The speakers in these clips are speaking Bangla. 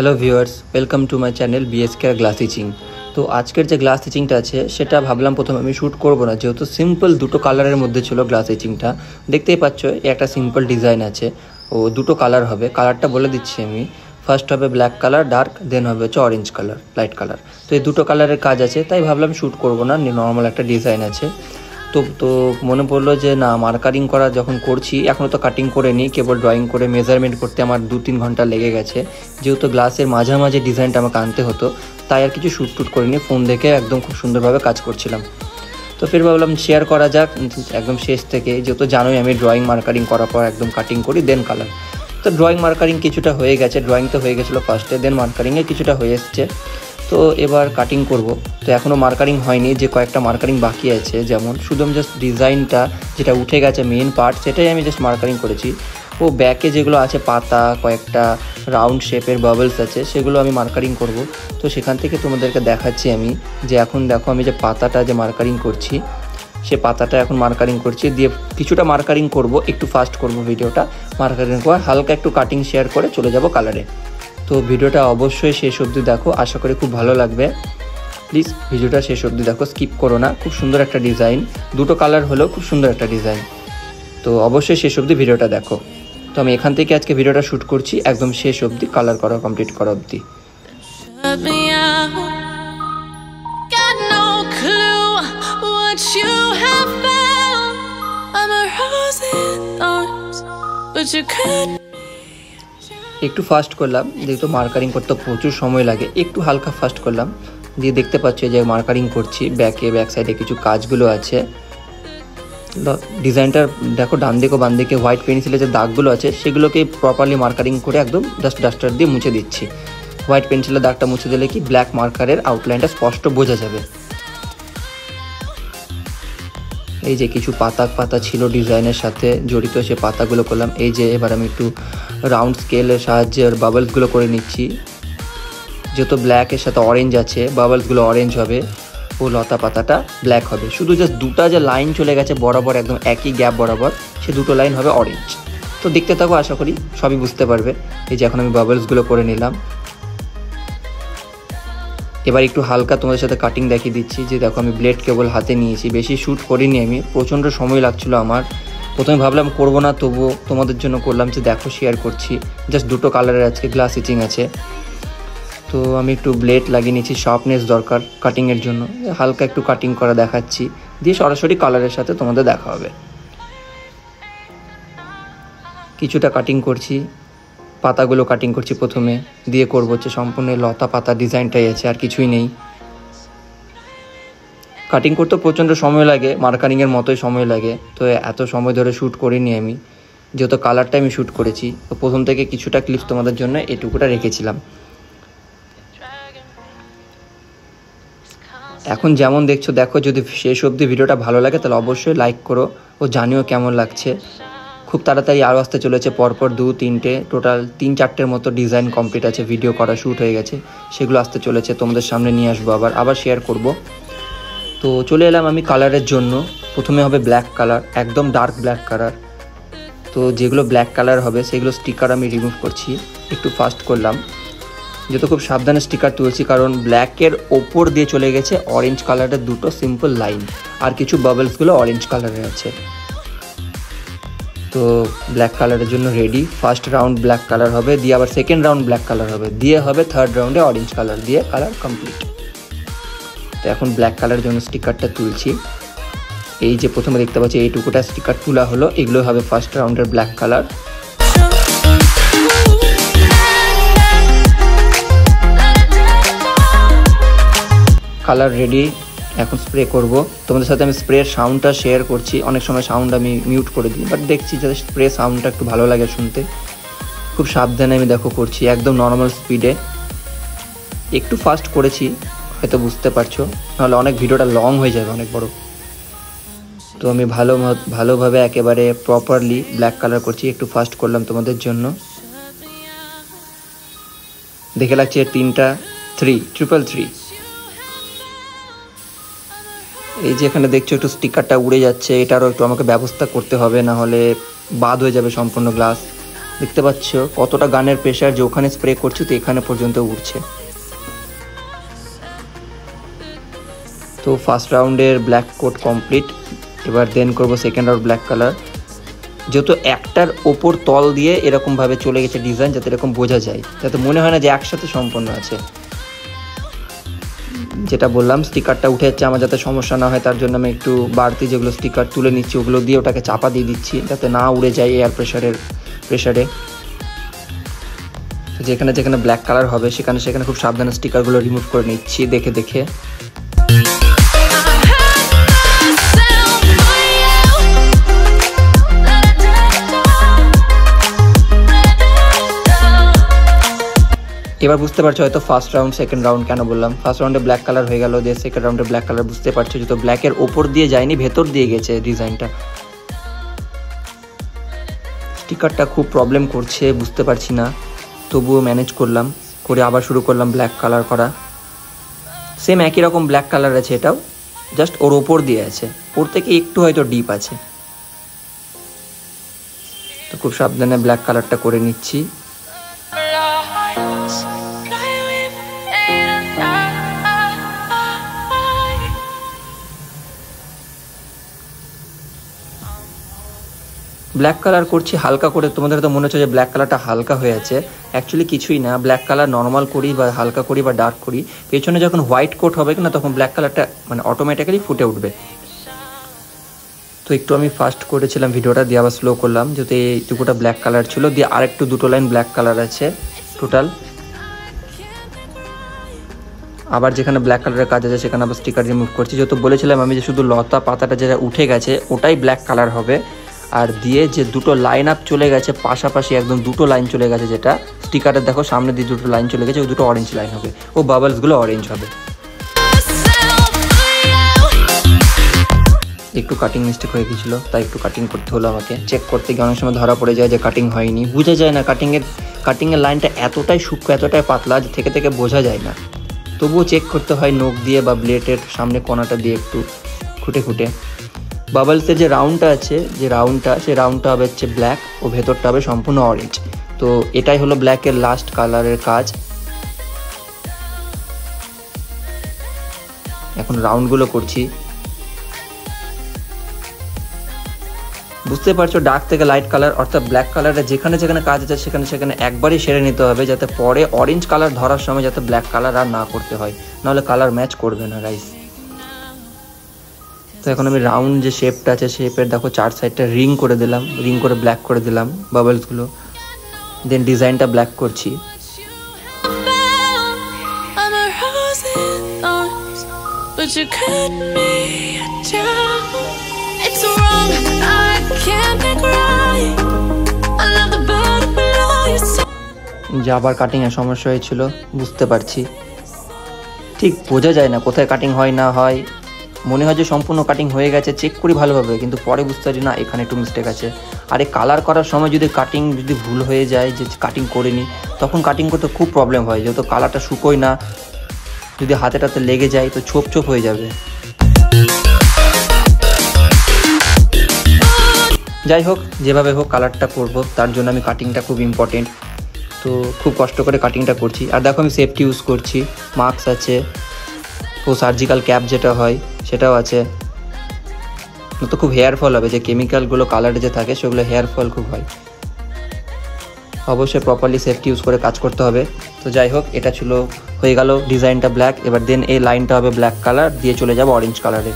Hello viewers, welcome to my channel BSK glass teaching. তো আজকের যে গ্লাস টিচিংটা আছে সেটা ভাবলাম প্রথমে আমি শ্যুট করবো না, যেহেতু সিম্পল দুটো কালারের মধ্যে ছিল গ্লাস টিচিংটা। দেখতেই পাচ্ছ একটা সিম্পল ডিজাইন আছে ও দুটো কালার হবে। কালারটা বলে দিচ্ছি আমি, ফার্স্ট হবে ব্ল্যাক কালার ডার্ক, দেন হবে হচ্ছে অরেঞ্জ কালার লাইট কালার। তো এই দুটো কালারের কাজ আছে, তাই ভাবলাম শ্যুট করবো না, নর্মাল একটা ডিজাইন আছে। তো মনে পড়লো যে না, মার্কারিং করা যখন করছি, এখনও তো কাটিং করে নিই, কেবল ড্রয়িং করে মেজারমেন্ট করতে আমার 2-3 ঘন্টা লেগে গেছে। যেহেতু গ্লাসের মাঝামাঝি ডিজাইনটা আমাকে আনতে হতো, তাই আর কিছু শ্যুট টুট করিনি, ফোন দেখে একদম খুব সুন্দরভাবে কাজ করছিলাম। তো ফের ভাবলাম শেয়ার করা যাক একদম শেষ থেকে, যেহেতু জানোই আমি ড্রয়িং মার্কারিং করার পর একদম কাটিং করি দেন কালার। তো ড্রয়িং মার্কারিং কিছুটা হয়ে গেছে, ড্রয়িং তো হয়ে গেছিলো ফার্স্টে, দেন মার্কারিংয়ে কিছুটা হয়ে এসছে। তো এবার কাটিং করব। তো এখনও মার্কারিং হয়নি, যে কয়েকটা মার্কারিং বাকি আছে, যেমন শুধু আমি জাস্ট ডিজাইনটা যেটা উঠে গেছে মেন পার্ট, সেটাই আমি জাস্ট মার্কারিং করেছি। ও ব্যাকে যেগুলো আছে পাতা, কয়েকটা রাউন্ড শেপের বাবলস আছে, সেগুলো আমি মার্কারিং করব। তো সেখান থেকে তোমাদেরকে দেখাচ্ছি আমি, যে এখন দেখো আমি যে পাতাটা যে মার্কারিং করছি, সে পাতাটা এখন মার্কারিং করছি, দিয়ে কিছুটা মার্কারিং করব, একটু ফাস্ট করব ভিডিওটা। মার্কারিং করে হালকা একটু কাটিং শেয়ার করে চলে যাব কালারে। তো ভিডিওটা অবশ্যই শেষ অবধি দেখো, আশা করি খুব ভালো লাগবে। প্লিজ ভিডিওটা শেষ অবধি দেখো, স্কিপ করো না। খুব সুন্দর একটা ডিজাইন, দুটো কালার হলেও খুব সুন্দর একটা ডিজাইন। তো অবশ্যই শেষ অবধি ভিডিওটা দেখো। তো আমি এখান থেকে আজকে ভিডিওটা শ্যুট করছি একদম শেষ অবধি, কালার করা কমপ্লিট করা অবধি। একটু ফাস্ট করলাম, যেহেতু মার্কারিং করতে প্রচুর সময় লাগে, একটু হালকা ফাস্ট করলাম। দিয়ে দেখতে পাচ্ছ যে মার্কারিং করছি, ব্যাক সাইডে কিছু কাজগুলো আছে। ডিজাইনটার দেখো ডান দিকে বাম দিকে হোয়াইট পেন্সিলের যে দাগগুলো আছে, সেগুলোকে প্রপারলি মার্কারিং করে একদম জাস্ট ডাস্টার দিয়ে মুছে দিচ্ছি। হোয়াইট পেন্সিলের দাগটা মুছে দিলে কি ব্ল্যাক মার্কারের আউটলাইনটা স্পষ্ট বোঝা যাবে। এই যে কিছু পাতা ছিল ডিজাইনের সাথে জড়িত, সে পাতাগুলো করলাম। এই যে এবার আমি একটু রাউন্ড স্কেলের সাহায্যে বাবলসগুলো করে নিচ্ছি। যেহেতু ব্ল্যাকের সাথে অরেঞ্জ আছে, বাবলসগুলো অরেঞ্জ হবে ও লতা পাতাটা ব্ল্যাক হবে। শুধু জাস্ট দুটা যে লাইন চলে গেছে বরাবর, একদম একই গ্যাপ বরাবর, সে দুটো লাইন হবে অরেঞ্জ। তো দেখতে থাকো, আশা করি সবই বুঝতে পারবে। এই যে এখন আমি বাবলসগুলো করে নিলাম। এবার একটু হালকা তোমাদের সাথে কাটিং দেখিয়ে দিচ্ছি। যে দেখো আমি ব্লেড কেবল হাতে নিয়েছি, বেশি শ্যুট করিনি আমি, প্রচণ্ড সময় লাগছিলো আমার। প্রথমে ভাবলাম করবো না, তবুও তোমাদের জন্য করলাম, যে দেখো শেয়ার করছি। জাস্ট দুটো কালারের আজকে গ্লাস টিচিং আছে। তো আমি একটু ব্লেড লাগিয়ে নিয়েছি, শার্পনেস দরকার কাটিংয়ের জন্য, হালকা একটু কাটিং করা দেখাচ্ছি, দিয়ে সরাসরি কালারের সাথে তোমাদের দেখা হবে। কিছুটা কাটিং করছি, পাতাগুলো কাটিং করছি প্রথমে, দিয়ে করবো হচ্ছে সম্পূর্ণ লতা পাতা ডিজাইনটাই আছে, আর কিছুই নেই। কাটিং করতে প্রচণ্ড সময় লাগে, মার্কারিংয়ের মতোই সময় লাগে। তো এত সময় ধরে শ্যুট করিনি আমি, যেহেতু কালারটা আমি শ্যুট করেছি। তো প্রথম থেকে কিছুটা ক্লিপ তোমাদের জন্য এটুকুটা রেখেছিলাম। এখন যেমন দেখছো দেখো, যদি শেষ অবধি ভিডিওটা ভালো লাগে তাহলে অবশ্যই লাইক করো ও জানিও কেমন লাগছে। খুব তাড়াতাড়ি আরও আসতে চলেছে, পরপর 2-3টে, টোটাল 3-4টের মতো ডিজাইন কমপ্লিট আছে, ভিডিও করা শ্যুট হয়ে গেছে, সেগুলো আসতে চলেছে, তোমাদের সামনে নিয়ে আসবো, আবার শেয়ার করব। তো চলে এলাম আমি কালারের জন্য। প্রথমে হবে ব্ল্যাক কালার, একদম ডার্ক ব্ল্যাক কালার। তো যেগুলো ব্ল্যাক কালার হবে সেগুলো স্টিকার আমি রিমুভ করছি, একটু ফাস্ট করলাম। যেহেতু খুব সাবধানে স্টিকার তুলছি, কারণ ব্ল্যাকের ওপর দিয়ে চলে গেছে অরেঞ্জ কালারের দুটো সিম্পল লাইন, আর কিছু বাবলসগুলো অরেঞ্জ কালারের আছে। তো ব্ল্যাক কালারের জন্য ready. First round black colour হবে, দিয়ে আবার সেকেন্ড রাউন্ড ব্ল্যাক কালার হবে, দিয়ে হবে থার্ড রাউন্ডে অরেঞ্জ কালার, দিয়ে কালার কমপ্লিট। তো এখন ব্ল্যাক কালারের জন্য স্টিকারটা তুলছি। এই যে প্রথমে দেখতে পাচ্ছি এইটুকুটা স্টিকার তোলা হলো, এগুলো হবে ফার্স্ট রাউন্ডের ব্ল্যাক কালার। কালার রেডি, এখন স্প্রে করব। তোমাদের সাথে আমি স্প্রের সাউন্ডটা শেয়ার করছি, অনেক সময় সাউন্ড আমি মিউট করে দিই, বাট দেখছি যাতে স্প্রে সাউন্ডটা একটু ভালো লাগে শুনতে। খুব সাবধানে আমি দেখো করছি, একদম নর্মাল স্পিডে, একটু ফাস্ট করেছি, হয়তো বুঝতে পারছো, নাহলে অনেক ভিডিওটা লং হয়ে যাবে, অনেক বড়। তো আমি ভালোভাবে একেবারে প্রপারলি ব্ল্যাক কালার করছি, একটু ফাস্ট করলাম তোমাদের জন্য। দেখে লাগছে 3টা 333। এই যে এখানে দেখছো একটু স্টিকারটা উড়ে যাচ্ছে, এটারও একটু আমাকে ব্যবস্থা করতে হবে, না হলে বাদ হয়ে যাবে সম্পূর্ণ গ্লাস। দেখতে পাচ্ছ কতটা গানের প্রেশার, যে ওখানে স্প্রে করছি তো এখানে পর্যন্ত উঠছে। তো ফার্স্ট রাউন্ডের ব্ল্যাক কোট কমপ্লিট। এবার দেন করব সেকেন্ড রাউন্ড ব্ল্যাক কালার। যেহেতু একটার ওপর তল দিয়ে এরকমভাবে চলে গেছে ডিজাইন, যাতে এরকম বোঝা যায়, যাতে মনে হয় না যে একসাথে সম্পন্ন আছে। যেটা বললাম স্টিকারটা উঠে যাচ্ছে, আমার যাতে সমস্যা না হয় তার জন্য আমি একটু বাড়তি যেগুলো স্টিকার তুলে নিচ্ছি ওগুলো দিয়ে ওটাকে চাপা দিয়ে দিচ্ছি, যাতে না উড়ে যায় এয়ার প্রেশারে। যেখানে যেখানে ব্ল্যাক কালার হবে সেখানে খুব সাবধানে স্টিকারগুলো রিমুভ করে নিচ্ছি দেখে দেখে। এবার বুঝতে পারছো হয়তো ফার্স্ট রাউন্ড সেকেন্ড রাউন্ড কেন বললাম। ফার্স্ট রাউন্ডে ব্ল্যাক কালার হয়ে গেল, দিয়ে সেকেন্ড রাউন্ডে ব্ল্যাক কালার। বুঝতে পারছো যেহেতু ব্ল্যাকের ওপর দিয়ে যায়নি, ভেতর দিয়ে গেছে ডিজাইনটা। স্টিকারটা খুব প্রবলেম করছে, বুঝতে পারছি না, তবুও ম্যানেজ করলাম, করে আবার শুরু করলাম ব্ল্যাক কালার করা। সেম একই রকম ব্ল্যাক কালার আছে, এটাও জাস্ট ওর ওপর দিয়ে আছে, ওর থেকে একটু হয়তো ডিপ আছে। তো খুব সাবধানে ব্ল্যাক কালারটা করে নিচ্ছি। ব্ল্যাক কালার করছি হালকা করে। তোমাদের তো মনে হচ্ছে যে ব্ল্যাক কালারটা হালকা হয়ে আছে, অ্যাকচুয়ালি কিছুই না। ব্ল্যাক কালার নর্মাল করি বা হালকা করি বা ডার্ক করি, পেছনে যখন হোয়াইট কোট হবে না তখন ব্ল্যাক কালারটা মানে অটোমেটিক্যালি ফুটে উঠবে। তো একটু আমি ফাস্ট করেছিলাম ভিডিওটা, দিয়ে আবার স্লো করলাম, যেহেতু এইটুকুটা ব্ল্যাক কালার ছিল। দিয়ে আরেকটু দুটো লাইন ব্ল্যাক কালার আছে টোটাল। আবার যেখানে ব্ল্যাক কালারের কাজ আছে সেখানে আবার স্টিকার রিমুভ করছি। যেহেতু বলেছিলাম আমি যে শুধু লতা পাতাটা যেটা উঠে গেছে ওটাই ব্ল্যাক কালার হবে, আর দিয়ে যে দুটো লাইন আপ চলে গেছে পাশাপাশি, একদম দুটো লাইন চলে গেছে, যেটা স্টিকারে দেখো সামনে দিয়ে দুটো লাইন চলে গেছে, ওই দুটো অরেঞ্জ লাইন হবে, ও বাবলসগুলো অরেঞ্জ হবে। একটু কাটিং মিস্টেক হয়ে গেছিলো, তাই একটু কাটিং করতে হলো আমাকে। চেক করতে গিয়ে অনেক সময় ধরা পড়ে যায় যে কাটিং হয়নি, বোঝা যায় না। কাটিংয়ের লাইনটা এতটাই সূক্ষ্ম, এতটাই পাতলা যে থেকে বোঝা যায় না, তবুও চেক করতে হয় নখ দিয়ে বা ব্লেডের সামনে কোনাটা দিয়ে একটু খুঁটে। বাবলসের যে রাউন্ডটা আছে, সেই রাউন্ডটা হবে হচ্ছে ব্ল্যাক, ও ভেতরটা হবে সম্পূর্ণ অরেঞ্জ। তো এটাই হলো ব্ল্যাকের লাস্ট কালারের কাজ। এখন রাউন্ডগুলো করছি। বুঝতে পারছো ডার্ক থেকে লাইট কালার, অর্থাৎ ব্ল্যাক কালারের যেখানে যেখানে কাজ আছে সেখানে একবারই সেরে নিতে হবে, যাতে পরে অরেঞ্জ কালার ধরার সময় যাতে ব্ল্যাক কালার আর না করতে হয়, নাহলে কালার ম্যাচ করবে না গাইস। তো এখন আমি রাউন্ড যে শেপটা আছে শেপের দেখো চার সাইডটা রিং করে দিলাম, রিং করে ব্ল্যাক করে দিলাম বাবলসগুলো। দেন ডিজাইনটা ব্ল্যাক করছি। যে আবার কাটিংয়ের সমস্যা হয়েছিল বুঝতে পারছি, ঠিক বোঝা যায় না কোথায় কাটিং হয় না হয়। মনে হয় যে সম্পূর্ণ কাটিং হয়ে গেছে, চেক করি ভালোভাবে, কিন্তু পরে বুঝতে পারি না এখানে একটু মিস্টেক আছে। আর এই কালার করার সময় যদি কাটিং ভুল হয়ে যায়, যে কাটিং করিনি, তখন কাটিং করতে খুব প্রবলেম হয়, যেহেতু কালারটা শুকোয় না, যদি হাতে লেগে যায় তো ছোপ হয়ে যাবে। যাই হোক, যেভাবে হোক কালারটা করব, তার জন্য আমি কাটিংটা খুব ইম্পর্টেন্ট, তো খুব কষ্ট করে কাটিংটা করছি। আর দেখো আমি সেফটি ইউজ করছি, মাস্ক আছে, ও সার্জিক্যাল ক্যাপ যেটা হয় সেটাও আছে, তো খুব হেয়ার ফল হবে, যে কেমিক্যালগুলো কালারে যে থাকে সেগুলো হেয়ার ফল খুব হয়, অবশ্যই প্রপারলি সেফটি ইউজ করে কাজ করতে হবে। তো যাই হোক, এটা ছিল হয়ে গেল ডিজাইনটা ব্ল্যাক। এবার দেন এই লাইনটা হবে ব্ল্যাক কালার, দিয়ে চলে যাবো অরেঞ্জ কালারে।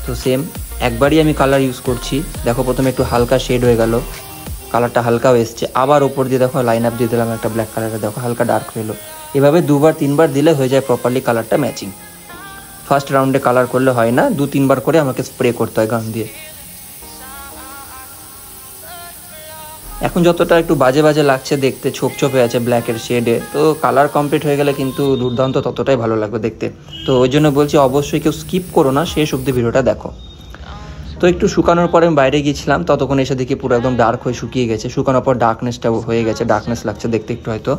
তো সেম একবারই আমি কালার ইউজ করছি। দেখো প্রথমে একটু হালকা শেড হয়ে গেল, কালারটা হালকাও এসছে, আবার ওপর দিয়ে দেখো লাইন আপ দিয়ে দিলাম একটা ব্ল্যাক কালারে, দেখো হালকা ডার্ক হলো। এভাবে দুবার তিনবার দিলে হয়ে যায় প্রপারলি কালারটা ম্যাচিং। ফার্স্ট রাউন্ডে কালার করলে হয় না, 2-3 করে আমাকে স্প্রে করতে হয় গান দিয়ে। এখন যতটা একটু বাজে লাগছে দেখতে, ছোপ হয়ে আছে ব্ল্যাকের শেডে, তো কালার কমপ্লিট হয়ে গেলে কিন্তু দুর্দান্ত ততটাই ভালো লাগবে দেখতে। তো ওই জন্য বলছি অবশ্যই কেউ স্কিপ করো না, শেষ অবধি ভিডিওটা দেখো। তো একটু শুকানোর পরে আমি বাইরে গিয়েছিলাম, ততক্ষণ এসে দেখি পুরো একদম ডার্ক হয়ে শুকিয়ে গেছে। শুকানোর পর ডার্কনেসটা হয়ে গেছে, ডার্কনেস লাগছে দেখতে একটু হয়তো।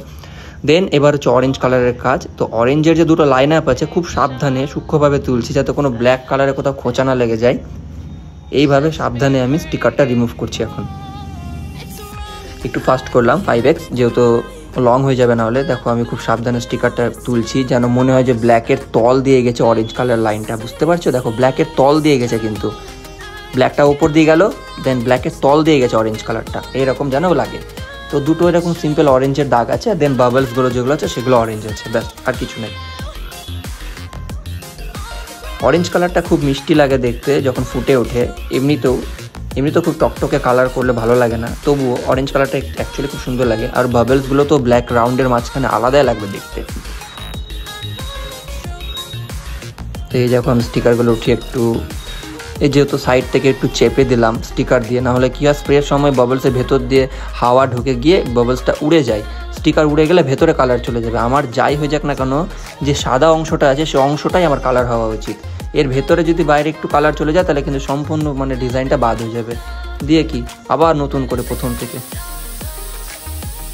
দেন এবার হচ্ছে অরেঞ্জ কালারের কাজ। তো অরেঞ্জের যে দুটো লাইন আপ আছে খুব সাবধানে সূক্ষ্মভাবে তুলছি, যাতে কোনো ব্ল্যাক কালারে কোথাও খোঁচা না লেগে যায়। এইভাবে সাবধানে আমি স্টিকারটা রিমুভ করছি এখন। একটু ফাস্ট করলাম 5x, যেহেতু লং হয়ে যাবে না হলে। দেখো আমি খুব সাবধানে স্টিকারটা তুলছি, যেন মনে হয় যে ব্ল্যাকের তল দিয়ে গেছে অরেঞ্জ কালার লাইনটা, বুঝতে পারছো? দেখো ব্ল্যাকের তল দিয়ে গেছে, কিন্তু ব্ল্যাকটা ওপর দিয়ে গেল, দেন ব্ল্যাকের তল দিয়ে গেছে অরেঞ্জ কালারটা, এইরকম যেন লাগে। তো দুটো এরকম সিম্পল অরেঞ্জের দাগ আছে, দেন বাবলসগুলো যেগুলো আছে সেগুলো অরেঞ্জ আছে, ব্যাস আর কিছু নেই। অরেঞ্জ কালারটা খুব মিষ্টি লাগে দেখতে যখন ফুটে ওঠে, এমনিতেও খুব টকটকে কালার করলে ভালো লাগে না, তবুও অরেঞ্জ কালারটা অ্যাকচুয়ালি খুব সুন্দর লাগে। আর বাবলসগুলো তো ব্ল্যাক রাউন্ডের মাঝখানে আলাদাই লাগবে দেখতে। তো এই যখন স্টিকারগুলো উঠিয়ে একটু এই যেহেতু সাইড থেকে একটু চেপে দিলাম স্টিকার দিয়ে, না হলে কি হয় স্প্রের সময় বাবলসের ভেতর দিয়ে হাওয়া ঢুকে গিয়ে বাবলসটা উড়ে যায়, স্টিকার উড়ে গেলে ভেতরে কালার চলে যাবে। আমার যাই হয়ে যাক না কেন, যে সাদা অংশটা আছে সে অংশটাই আমার কালার হওয়া উচিত, এর ভেতরে যদি বাইরে একটু কালার চলে যায় তাহলে কিন্তু সম্পূর্ণ মানে ডিজাইনটা বাদ হয়ে যাবে, দিয়ে কি আবার নতুন করে প্রথম থেকে।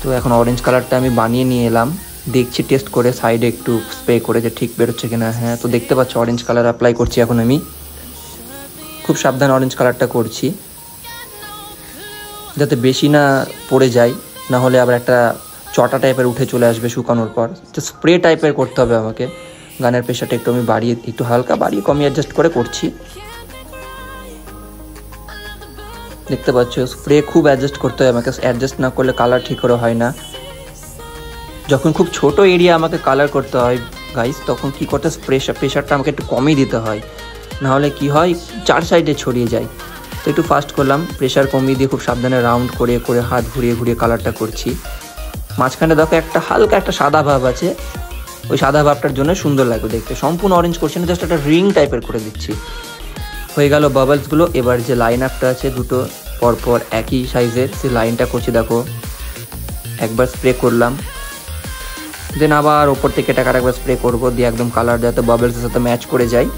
তো এখন অরেঞ্জ কালারটা আমি বানিয়ে নিয়ে এলাম, দেখছি টেস্ট করে সাইডে একটু স্প্রে করে যে ঠিক বেরোচ্ছে কিনা। হ্যাঁ, তো দেখতে পাচ্ছ অরেঞ্জ কালার অ্যাপ্লাই করছি এখন আমি, খুব সাবধানে অরেঞ্জ কালারটা করছি যাতে বেশি না পড়ে যায়, না হলে আবার একটা চটা টাইপের উঠে চলে আসবে শুকানোর পর। তো স্প্রে টাইপের করতে হবে আমাকে, গানের প্রেশারটা একটু আমি বাড়িয়ে, একটু হালকা বাড়িয়ে কমিয়ে অ্যাডজাস্ট করে করছি। দেখতে পাচ্ছ স্প্রে খুব অ্যাডজাস্ট করতে হয় আমাকে, অ্যাডজাস্ট না করলে কালার ঠিক করে হয় না। যখন খুব ছোট এরিয়া আমাকে কালার করতে হয় গাইস, তখন কি করতে প্রেশারটা আমাকে একটু কমিয়ে দিতে হয়, নাহলে কি হয় চার সাইডে ছড়িয়ে যায়। তো একটু ফাস্ট করলাম, প্রেশার কমিয়ে দিয়ে খুব সাবধানে রাউন্ড করে করে হাত ঘুরিয়ে ঘুরিয়ে কালারটা করছি। মাঝখানে দেখো একটা হালকা একটা সাদা ভাব আছে, ওই সাদা ভাবটার জন্য সুন্দর লাগবে দেখতে। সম্পূর্ণ অরেঞ্জ করছি না, জাস্ট একটা রিং টাইপের করে দিচ্ছি। হয়ে গেল বাবলসগুলো। এবার যে লাইন আপটা আছে দুটো পরপর একই সাইজের, সেই লাইনটা করছি। দেখো একবার স্প্রে করলাম, দেন আবার ওপর থেকে টাকার একবার স্প্রে করবো, দিয়ে একদম কালার যাতে বাবলসের সাথে ম্যাচ করে যায়।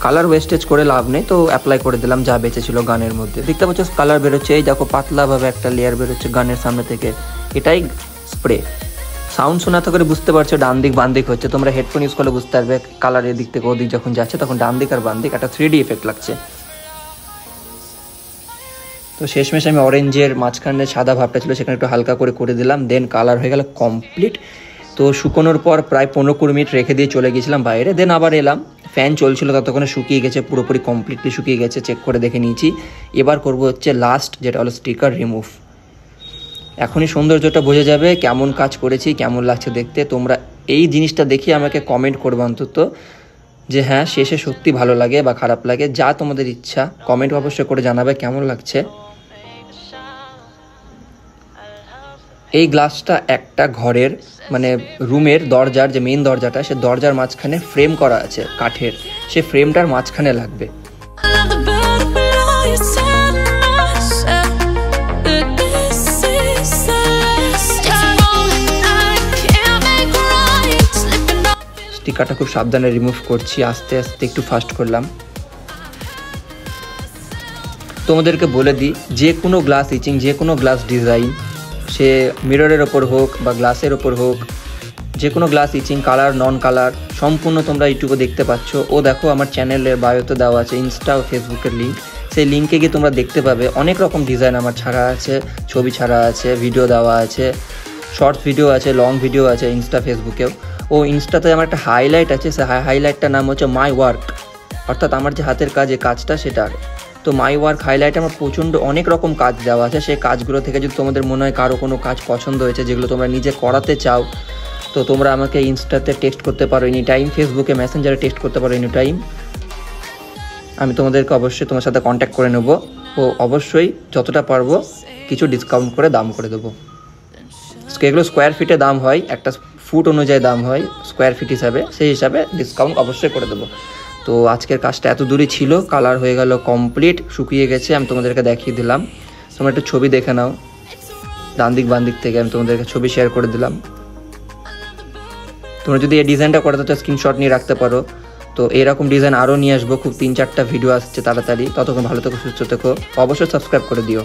কালার ওয়েস্টেজ করে লাভ নেই, তো অ্যাপ্লাই করে দিলাম যা বেঁচে ছিল গানের মধ্যে। দেখতে পাচ্ছ কালার বেরোচ্ছে, এই দেখো পাতলাভাবে একটা লেয়ার বেরোচ্ছে গানের সামনে থেকে, এটাই স্প্রে। সাউন্ড শোনাতে করে বুঝতে পারছো ডান দিক বাম দিক হচ্ছে, তোমরা হেডফোন ইউজ করলে বুঝতে পারবে কালার এদিক থেকে ওদিক যখন যাচ্ছে তখন ডান দিক আর বাম দিক একটা 3D এফেক্ট লাগছে। তো শেষমেশ আমি অরেঞ্জের মাঝখানে সাদা ভাবটা ছিল সেখানে একটু হালকা করে দিলাম, দেন কালার হয়ে গেল কমপ্লিট। তো শুকোনোর পর প্রায় 15-20 মিনিট রেখে দিয়ে চলে গেছিলাম বাইরে, দেন আবার এলাম, ফ্যান চলছিল ততক্ষণে শুকিয়ে গেছে, পুরোপুরি কমপ্লিটলি শুকিয়ে গেছে, চেক করে দেখে নিয়েছি। এবার করব হচ্ছে লাস্ট, যেটা হলো স্টিকার রিমুভ। এখনই সৌন্দর্যটা বোঝা যাবে কেমন কাজ করেছি, কেমন লাগছে দেখতে। তোমরা এই জিনিসটা দেখে আমাকে কমেন্ট করবে অন্তত, যে হ্যাঁ শেষে সত্যি ভালো লাগে বা খারাপ লাগে, যা তোমাদের ইচ্ছা কমেন্ট অবশ্যই করে জানাবে কেমন লাগছে। এই গ্লাসটা একটা ঘরের মানে রুমের দরজার যে মেইন দরজাটা, সে দরজার মাঝখানে ফ্রেম করা আছে কাঠের, সে ফ্রেমটার মাঝখানে লাগবে। স্টিকারটা খুব সাবধানে রিমুভ করছি, আস্তে আস্তে একটু ফাস্ট করলাম। তোমাদেরকে বলে দিই, যে কোনো গ্লাস ইচিং, যে কোনো গ্লাস ডিজাইন, সে মিররের ওপর হোক বা গ্লাসের ওপর হোক, যে কোনো গ্লাস ইচিং কালার নন কালার সম্পূর্ণ তোমরা ইউটিউবে দেখতে পাচ্ছ। ও দেখো আমার চ্যানেলের বায়োতে দেওয়া আছে ইনস্টা ও ফেসবুকের লিঙ্ক, সেই লিঙ্কে গিয়ে তোমরা দেখতে পাবে অনেক রকম ডিজাইন আমার ছাড়া আছে, ছবি ছাড়া আছে, ভিডিও দেওয়া আছে, শর্টস ভিডিও আছে, লং ভিডিও আছে ইনস্টা ফেসবুকেও। ও ইনস্টাতে আমার একটা হাইলাইট আছে, সে হাইলাইটটার নাম হচ্ছে মাই ওয়ার্ক, অর্থাৎ আমার যে হাতের কাজ, যে কাজটা সেটার। তো মাই ওয়ার্ক হাইলাইটে আমার প্রচণ্ড অনেক রকম কাজ দেওয়া আছে, সেই কাজগুলো থেকে যদি তোমাদের মনে হয় কারো কোনো কাজ পছন্দ হয়েছে যেগুলো তোমরা নিজে করাতে চাও, তো তোমরা আমাকে ইনস্টাতে টেক্সট করতে পারো এনি টাইম, ফেসবুকে মেসেঞ্জারে টেক্সট করতে পারো এনি টাইম। আমি তোমাদেরকে অবশ্যই তোমার সাথে কন্ট্যাক্ট করে নেব, ও অবশ্যই যতটা পারবো কিছু ডিসকাউন্ট করে দাম করে দেবো। এগুলো স্কোয়ার ফিটে দাম হয়, একটা ফুট অনুযায়ী দাম হয় স্কোয়ার ফিট হিসাবে, সেই হিসাবে ডিসকাউন্ট অবশ্যই করে দেবো। তো আজকের কাজটা এত দূরই ছিল, কালার হয়ে গেল কমপ্লিট, শুকিয়ে গেছে, আমি তোমাদেরকে দেখিয়ে দিলাম। তোমরা একটু ছবি দেখে নাও ডান দিক বাম দিক থেকে, আমি তোমাদেরকে ছবি শেয়ার করে দিলাম। তোমরা যদি এই ডিজাইনটা করাতে চাও স্ক্রিনশট নিয়ে রাখতে পারো। তো এরকম ডিজাইন আরও নিয়ে আসবো, খুব 3-4টা ভিডিও আসছে তাড়াতাড়ি। ততক্ষণ ভালো থেকো, সুস্থ থেকো, অবশ্যই সাবস্ক্রাইব করে দিও।